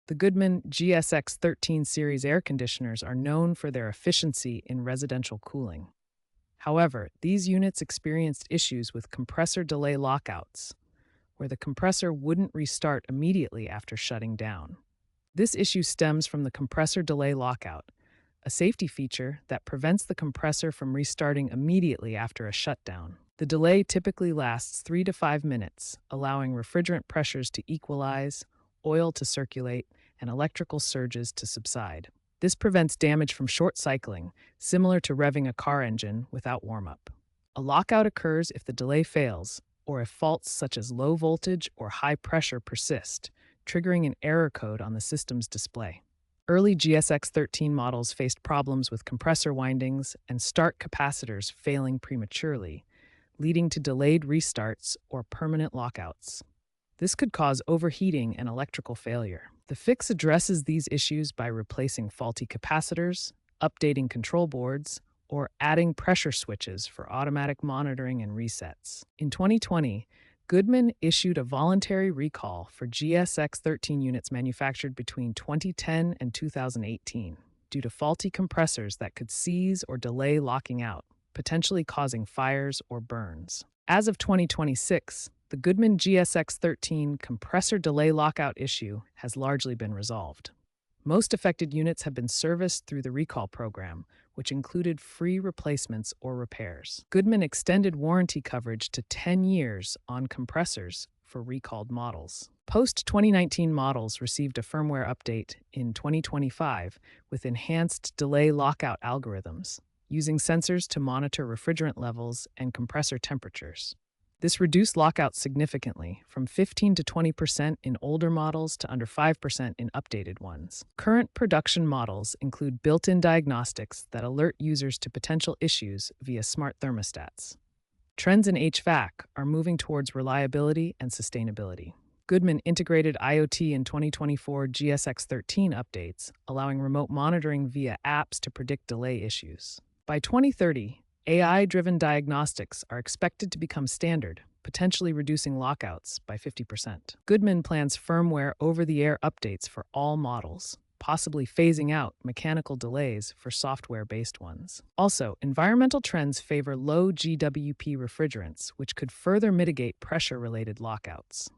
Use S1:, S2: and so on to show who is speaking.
S1: The Goodman GSX13 series air conditioners are known for their efficiency in residential cooling. However, these units experienced issues with compressor delay lockouts, where the compressor wouldn't restart immediately after shutting down. This issue stems from the compressor delay lockout, a safety feature that prevents the compressor from restarting immediately after a shutdown. The delay typically lasts 3 to 5 minutes, allowing refrigerant pressures to equalize, oil to circulate, and electrical surges to subside. This prevents damage from short cycling, similar to revving a car engine without warm-up. A lockout occurs if the delay fails, or if faults such as low voltage or high pressure persist, triggering an error code on the system's display. Early GSX13 models faced problems with compressor windings and start capacitors failing prematurely, leading to delayed restarts or permanent lockouts. This could cause overheating and electrical failure. The fix addresses these issues by replacing faulty capacitors, updating control boards, or adding pressure switches for automatic monitoring and resets. In 2020, Goodman issued a voluntary recall for GSX13 units manufactured between 2010 and 2018 due to faulty compressors that could seize or delay locking out, potentially causing fires or burns. As of 2026, the Goodman GSX13 compressor delay lockout issue has largely been resolved. Most affected units have been serviced through the recall program, which included free replacements or repairs. Goodman extended warranty coverage to 10 years on compressors for recalled models. Post-2019 models received a firmware update in 2025 with enhanced delay lockout algorithms, using sensors to monitor refrigerant levels and compressor temperatures. This reduced lockouts significantly, from 15 to 20% in older models to under 5% in updated ones. Current production models include built-in diagnostics that alert users to potential issues via smart thermostats. Trends in HVAC are moving towards reliability and sustainability. Goodman integrated IoT in 2024 GSX13 updates, allowing remote monitoring via apps to predict delay issues. By 2030, AI-driven diagnostics are expected to become standard, potentially reducing lockouts by 50%. Goodman plans firmware over-the-air updates for all models, possibly phasing out mechanical delays for software-based ones. Also, environmental trends favor low GWP refrigerants, which could further mitigate pressure-related lockouts.